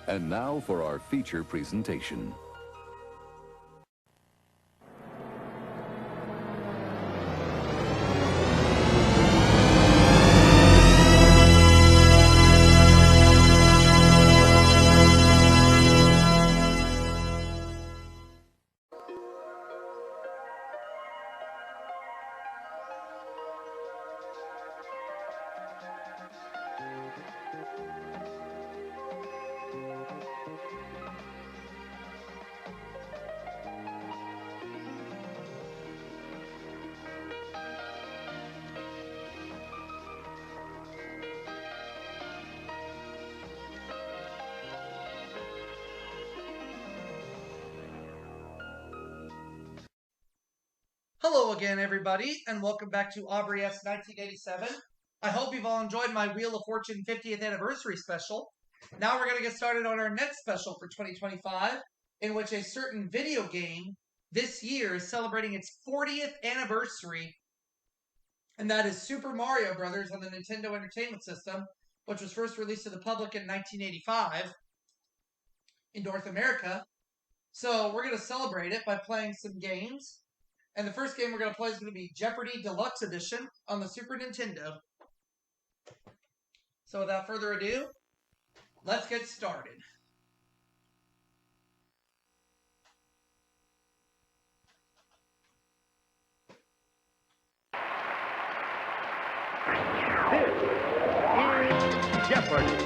And now for our feature presentation. Hello again, everybody, and welcome back to Aubrey S 1987. I hope you've all enjoyed my Wheel of Fortune 50th anniversary special. Now we're going to get started on our next special for 2025, in which a certain video game this year is celebrating its 40th anniversary, and that is Super Mario Bros. On the Nintendo Entertainment System, which was first released to the public in 1985 in North America. So we're going to celebrate it by playing some games. And the first game we're going to play is going to be Jeopardy Deluxe Edition on the Super Nintendo. So without further ado, let's get started. This is Jeopardy!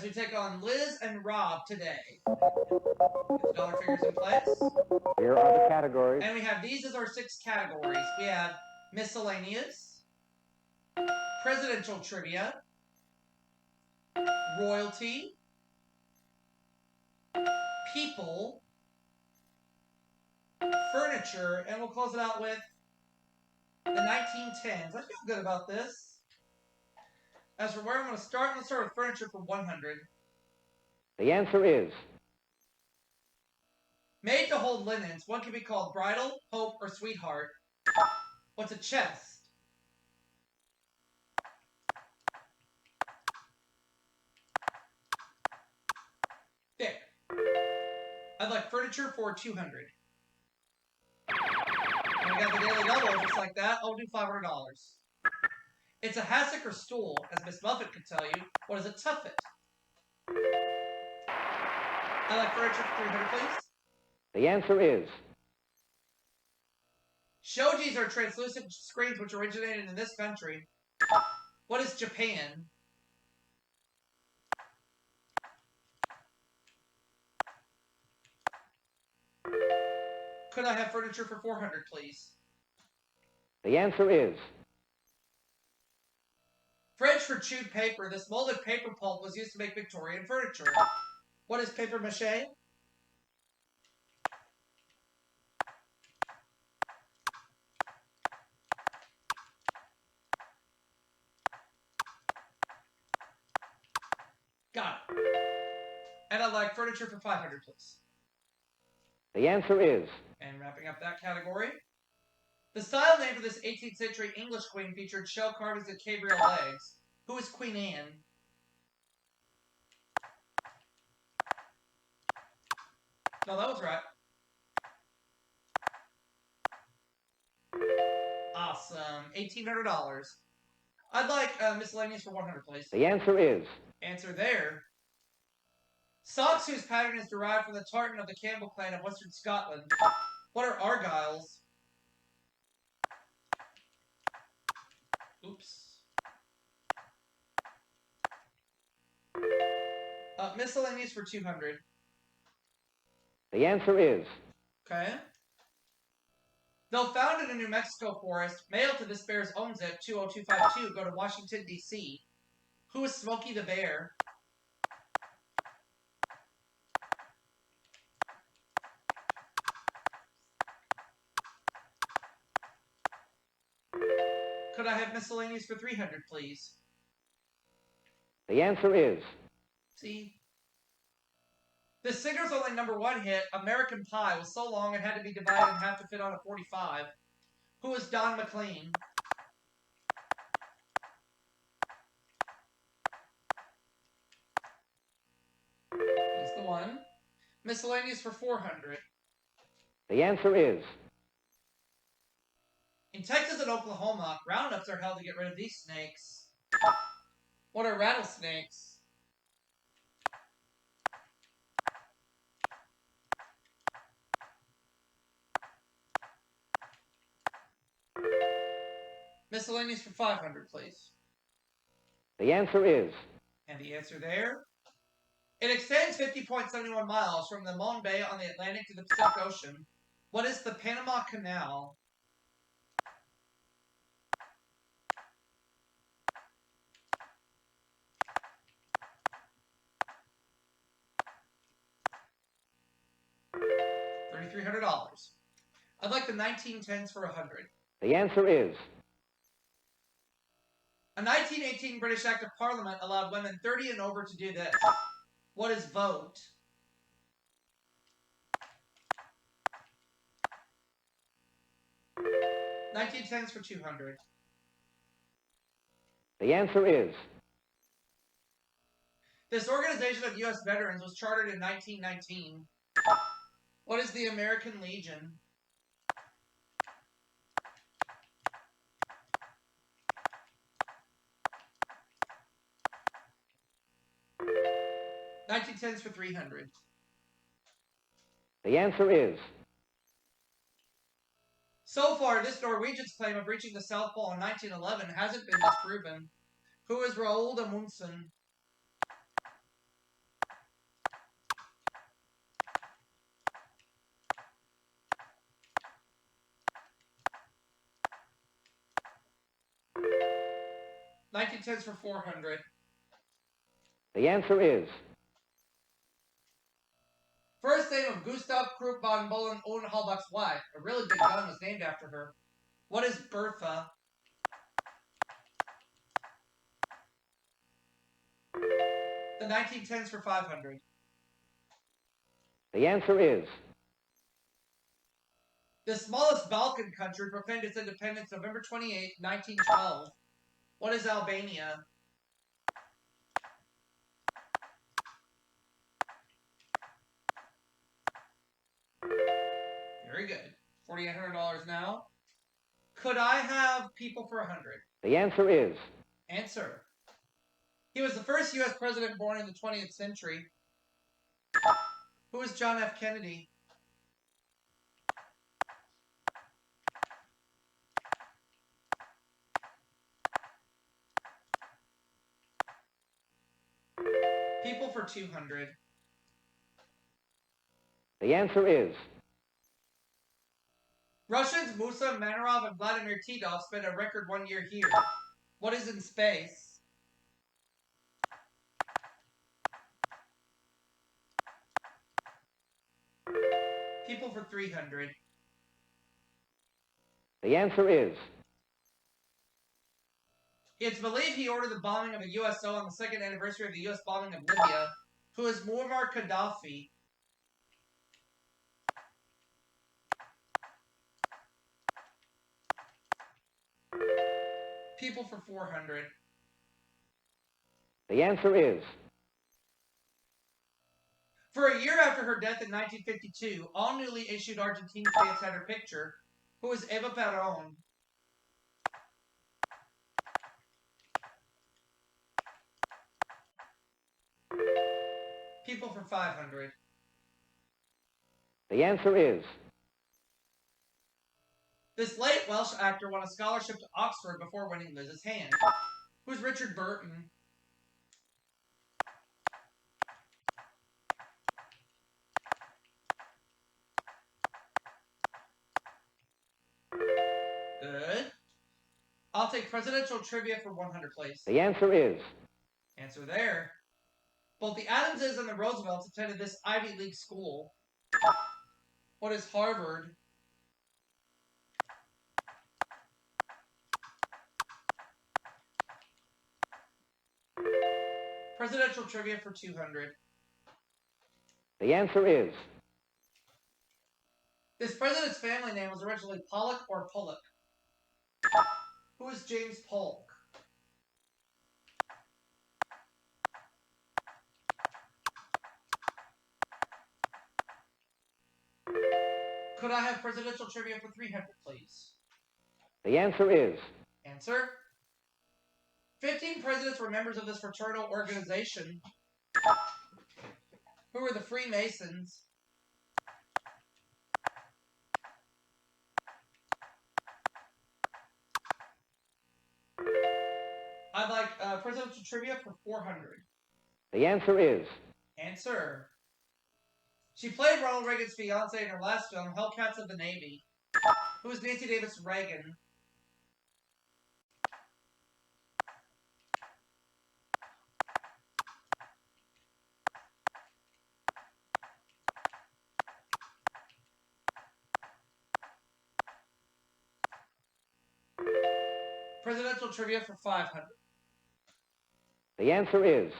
We take on Liz and Rob today. Get the dollar figures in place. Here are the categories. And we have these as our 6 categories. We have miscellaneous, presidential trivia, royalty, people, furniture, and we'll close it out with the 1910s. I feel good about this. As for where I'm going to start, let's start with furniture for 100. The answer is... Made to hold linens. One can be called bridal, hope, or sweetheart. What's a chest? Thick. I'd like furniture for 200. And we got the daily double just like that. I'll do $500. It's a hassock or stool, as Miss Muffet could tell you. What is a tuffet? I like furniture for 300, please. The answer is... Shojis are translucent screens which originated in this country. What is Japan? Could I have furniture for 400, please? The answer is... French for chewed paper. This molded paper pulp was used to make Victorian furniture. What is paper mache? Got it. And I'd like furniture for 500, please. The answer is... And wrapping up that category. The style name for this 18th century English queen featured shell carvings and cabriole legs. Who is Queen Anne? No, that was right. Awesome. $1,800. I'd like miscellaneous for 100, please. The answer is... Answer there. Socks whose pattern is derived from the tartan of the Campbell clan of Western Scotland. What are argyles? Oops. Miscellaneous for 200. The answer is... Okay. Though found in a New Mexico forest, mail to this bear's own zip 20252, go to Washington, D.C. Who is Smokey the Bear? Could I have miscellaneous for 300, please? The answer is... See? The singer's only #1 hit, American Pie, was so long it had to be divided in half to fit on a 45. Who was Don McLean? He's the one. Miscellaneous for 400. The answer is In Texas and Oklahoma, roundups are held to get rid of these snakes. What are rattlesnakes? Miscellaneous for 500, please. the answer is And the answer there? It extends 50.71 miles from the Mon Bay on the Atlantic to the Pacific Ocean. What is the Panama Canal? $3,300. I'd like the 1910s for 100. the answer is A 1918 British Act of Parliament allowed women 30 and over to do this. What is vote? $1910s for 200. the answer is This organization of U.S. veterans was chartered in 1919. What is the American Legion? $1910s for 300. the answer is So far, this Norwegian's claim of reaching the South Pole in 1911 hasn't been disproven. Who is Roald Amundsen? $1910s for 400. the answer is First name of Gustav Krupp von Bohlen Odenhalbach's wife. A really big gun was named after her. What is Bertha? The 1910s for 500. the answer is The smallest Balkan country proclaimed its independence November 28, 1912. What is Albania? Very good. $4,800 now. Could I have people for 100? the answer is Answer. He was the first U.S. president born in the 20th century. Who is John F. Kennedy? People for 200. the answer is Russians Musa Manarov and Vladimir Titov spent a record 1 year here. What is in space? People for 300. the answer is It's believed he ordered the bombing of a USO on the second anniversary of the U.S. bombing of Libya. Who is Muammar Gaddafi? People for 400. the answer is For a year after her death in 1952, all newly issued Argentine stamps had her picture. Who is Eva Perón? People for 500. the answer is This late Welsh actor won a scholarship to Oxford before winning Liz's Hand. Who's Richard Burton? Good. I'll take presidential trivia for 100, please. the answer is Answer there. Both the Adamses and the Roosevelts attended this Ivy League school. What is Harvard? Presidential trivia for 200. The answer is This president's family name was originally Pollock or Pollock. Who is James Polk? Could I have presidential trivia for 300, please? The answer is Answer. 15 presidents were members of this fraternal organization. Who were the Freemasons? I'd like presidential trivia for 400. The answer is Answer. She played Ronald Reagan's fiancée in her last film, Hellcats of the Navy. Who is Nancy Davis Reagan? Presidential trivia for 500. The answer is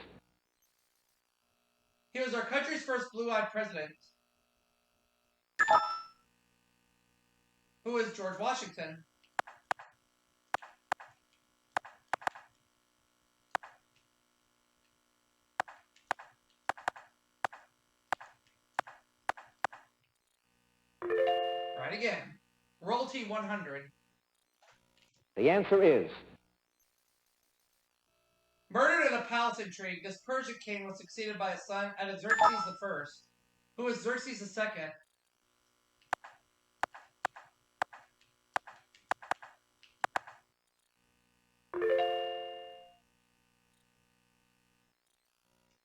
He was our country's first blue-eyed president. Who is George Washington? Right again. Royalty 100. The answer is Murdered in a palace intrigue, this Persian king was succeeded by his son Xerxes I. Who is Xerxes II?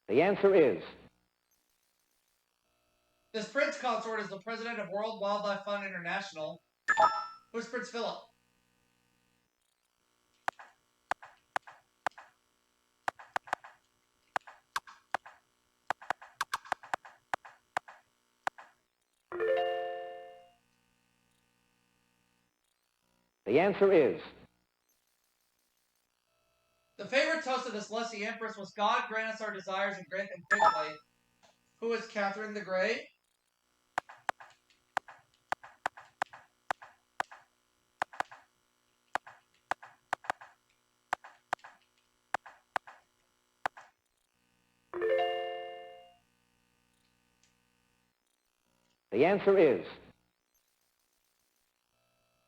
The answer is This prince consort is the president of World Wildlife Fund International. Who is Prince Philip? The answer is The favorite toast of this lusty empress was God grant us our desires and grant them quickly. Who is Catherine the Great? The answer is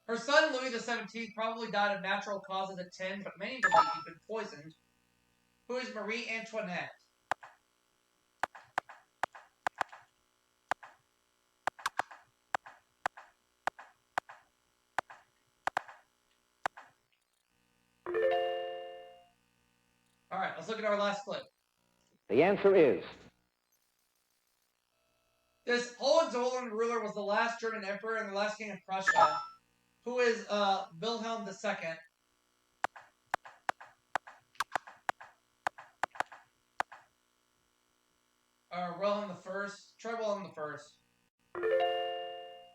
Her son Louis XVII probably died of natural causes at 10, but many believe he'd been poisoned. Who is Marie Antoinette? Alright, let's look at our last clip. The answer is This Hohenzollern ruler was the last German emperor and the last king of Prussia. Who is Wilhelm II? Wilhelm I? Try Wilhelm I.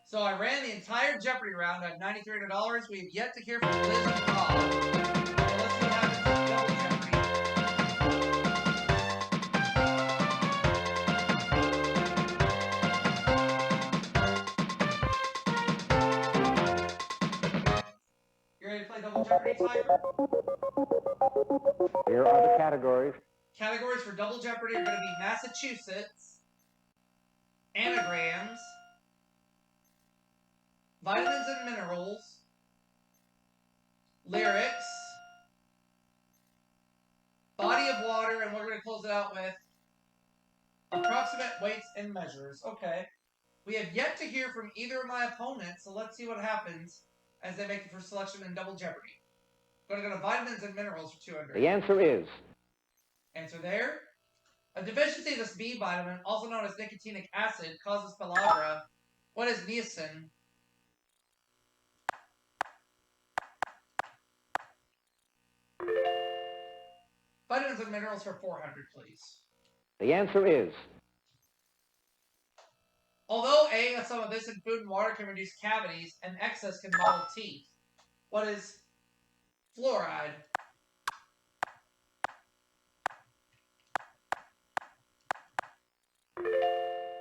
So I ran the entire Jeopardy round at $9,300. We have yet to hear from Liz and Rob. So let's see what happens with Double Jeopardy. You ready to play Double Jeopardy, Tiger? Here are the categories. Categories for Double Jeopardy are going to be Massachusetts, anagrams, vitamins and minerals, lyrics, body of water, and we're going to close it out with approximate weights and measures. Okay. We have yet to hear from either of my opponents, so let's see what happens as they make the first selection in Double Jeopardy. We're going to go to vitamins and minerals for 200. The answer is Answer there. A deficiency of this B vitamin, also known as nicotinic acid, causes pellagra. What is niacin? Vitamins and minerals for 400, please. the answer is Although A, some of this in food and water can reduce cavities, and excess can mottle teeth. What is fluoride?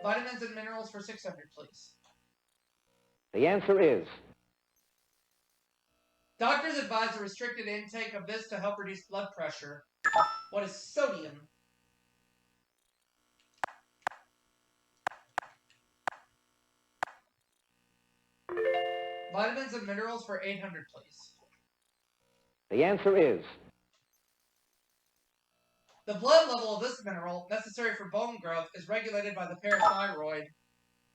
Vitamins and minerals for 600, please. The answer is Doctors advise a restricted intake of this to help reduce blood pressure. What is sodium? Vitamins and minerals for 800, please. the answer is The blood level of this mineral, necessary for bone growth, is regulated by the parathyroid.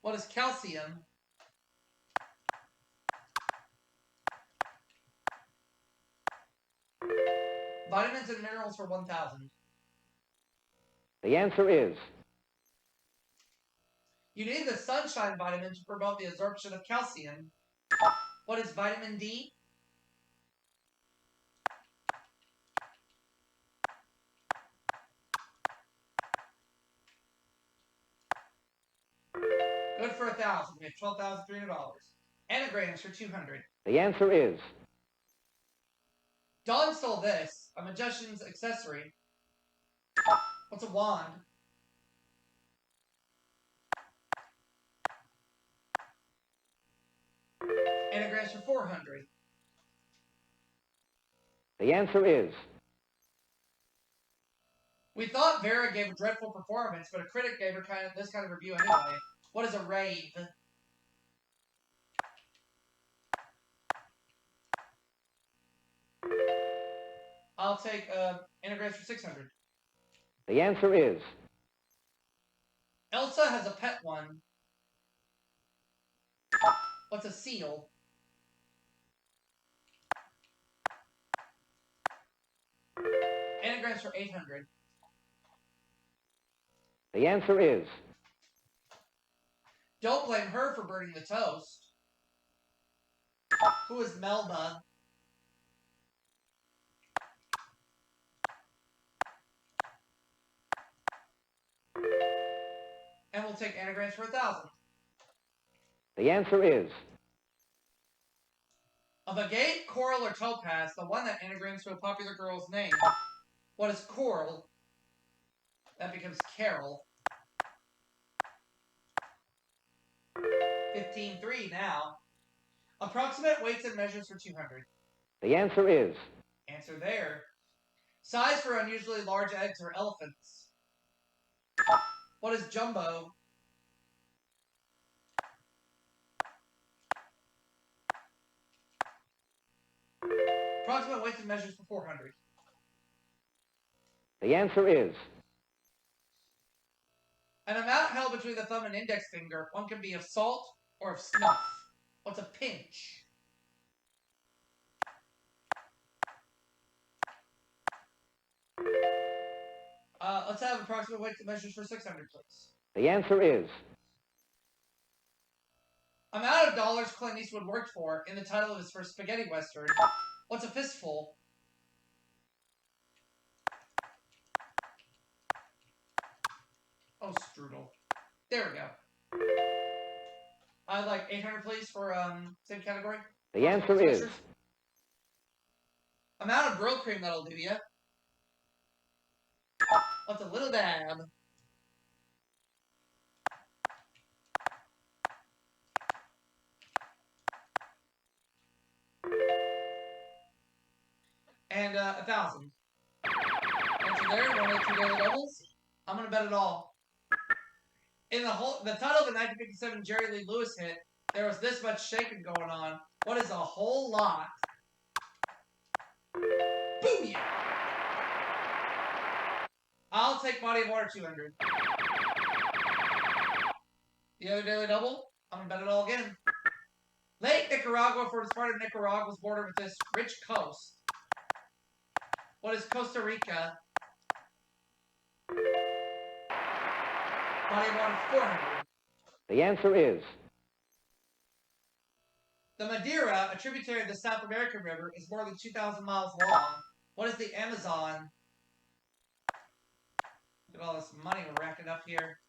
What is calcium? Vitamins and minerals for 1,000. the answer is You need the sunshine vitamin to promote the absorption of calcium. What is vitamin D? Good for 1,000. We have $12,300. Anagrams for 200. the answer is Don stole this, a magician's accessory. What's a wand? Anagrams for 400. the answer is We thought Vera gave a dreadful performance, but a critic gave her this kind of review anyway. What is a rave? I'll take anagrams for 600. the answer is Elsa has a pet one. What's a seal? Anagrams for 800. the answer is Don't blame her for burning the toast. Who is Melba? And we'll take anagrams for 1,000. the answer is Of agate, coral, or topaz, the one that anagrams to a popular girl's name. What is coral? That becomes Carol. 15,300 now. Approximate weights and measures for 200. the answer is Answer there. Size for unusually large eggs or elephants. What is jumbo? Approximate weights and measures for 400. the answer is An amount held between the thumb and index finger. One can be of salt or of snuff. What's a pinch? Let's have approximate weights and measures for 600, please. the answer is Amount of dollars Clint Eastwood worked for in the title of his first spaghetti western. What's a fistful? Oh, strudel. There we go. I'd like 800, please, for same category. the answer is Amount of grill cream that'll do you. What's a little dab? And 1,000. Answer there. One of the two daily doubles. I'm gonna bet it all. In the title of the 1957 Jerry Lee Lewis hit, there was this much shaking going on. What is a whole lot? Booyah! I'll take Body of Water 200. The other daily double, I'm gonna bet it all again. Lake Nicaragua forms part of Nicaragua's border with this rich coast. What is Costa Rica? Body of Water 400. the answer is The Madeira, a tributary of the South American River, is more than 2,000 miles long. What is the Amazon? Look at all this money we're racking up here.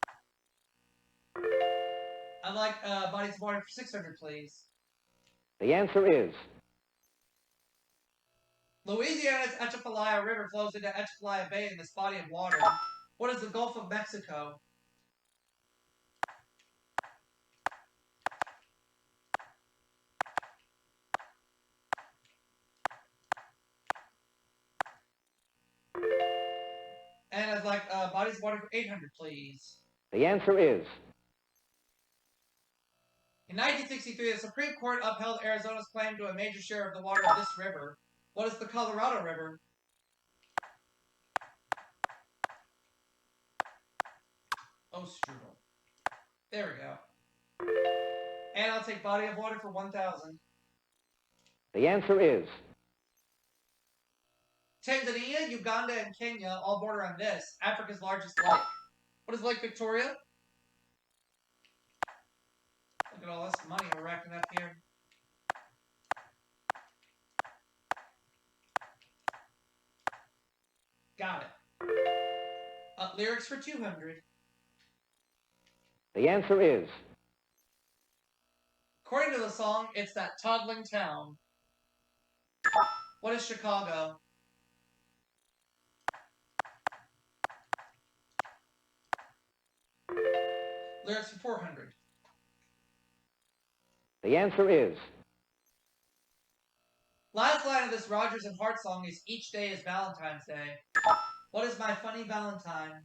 I'd like Bodies of Water for 600, please. the answer is Louisiana's Atchafalaya River flows into Atchafalaya Bay in this body of water. What is the Gulf of Mexico? And I'd like bodies of water for 800, please. The answer is In 1963, the Supreme Court upheld Arizona's claim to a major share of the water of this river. What is the Colorado River? Oh, strudel. There we go. And I'll take body of water for 1,000. the answer is Tanzania, Uganda, and Kenya all border on this, Africa's largest lake. What is Lake Victoria? Look at all this money we're racking up here. Got it. Lyrics for 200. the answer is According to the song, it's that toddling town. What is Chicago? Lyrics for 400. the answer is Last line of this Rogers and Hart song is each day is Valentine's Day. What is my funny Valentine?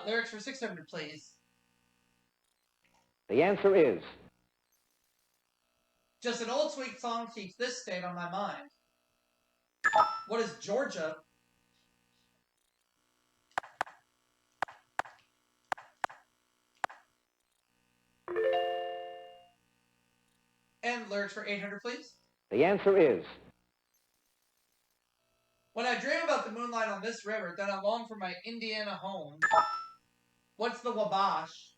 Lyrics for 600, please. the answer is Just an old sweet song keeps this state on my mind. What is Georgia? And lyrics for 800, please. the answer is When I dream about the moonlight on this river, then I long for my Indiana home. What's the Wabash?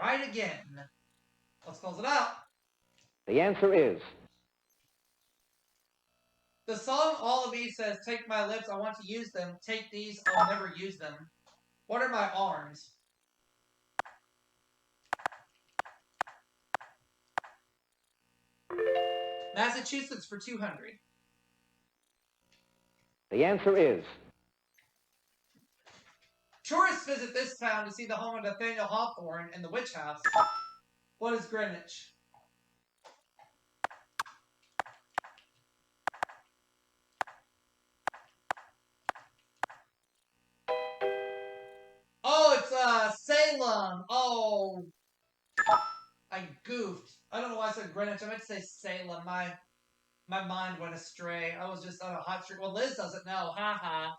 Right again. Let's close it out. the answer is The song All of Me says, take my lips, I want to use them. Take these, I'll never use them. What are my arms? Massachusetts for 200. the answer is Tourists visit this town to see the home of Nathaniel Hawthorne and the Witch House. What is Greenwich? Oh, it's Salem. Oh, I goofed. I don't know why I said Greenwich. I meant to say Salem. My mind went astray. I was just on a hot streak. Well, Liz doesn't know. Ha ha.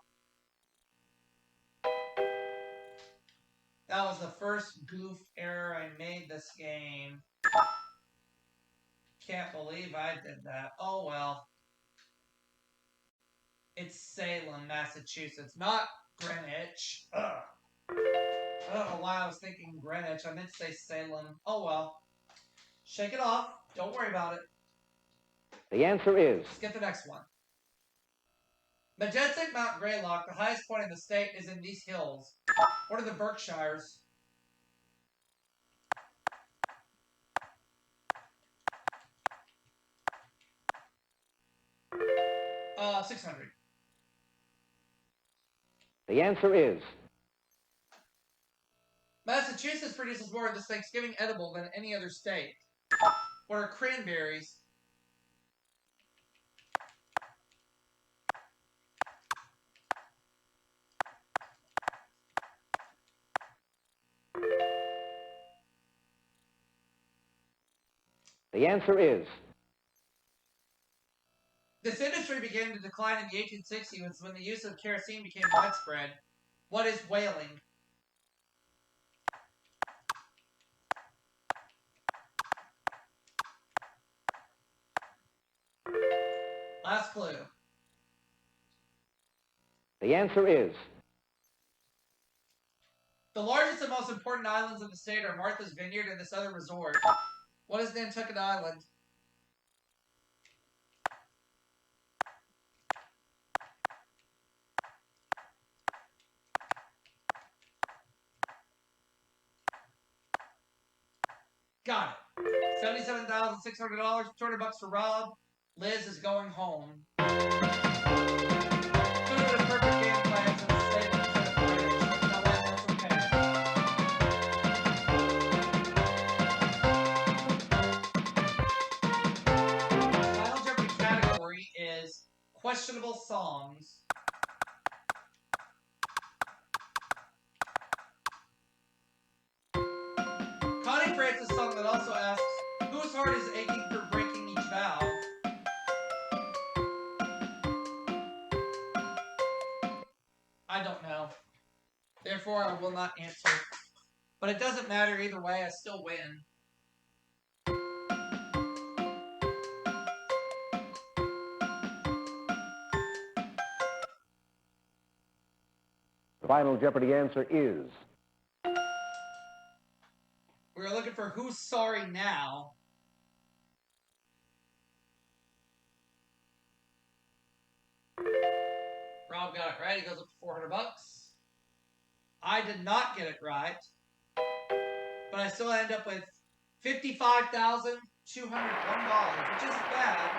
That was the first goof error I made this game. Can't believe I did that. Oh well. It's Salem, Massachusetts, not Greenwich. Ugh. I don't know why I was thinking Greenwich. I meant to say Salem. Oh well. Shake it off. Don't worry about it. the answer is Let's get the next one. Majestic Mount Greylock, the highest point in the state, is in these hills. What are the Berkshires? Uh, 600. the answer is Massachusetts produces more of this Thanksgiving edible than any other state. What are cranberries? the answer is This industry began to decline in the 1860s when the use of kerosene became widespread. What is whaling? Last clue. the answer is The largest and most important islands in the state are Martha's Vineyard and this other resort. What is Nantucket Island? Got it. $77,600, $200 for Rob. Liz is going home. Could have been a perfect game plan to the state instead of bridge, but you know what? That's okay. Final Jeopardy category is questionable songs. Connie Francis song that also asks, whose heart is aching for breaking each vow? I don't know. Therefore, I will not answer. But it doesn't matter either way, I still win. The final Jeopardy answer is... We're looking for who's sorry now. Rob got it right. He goes up to $400. I did not get it right. But I still end up with $55,201, which isn't bad.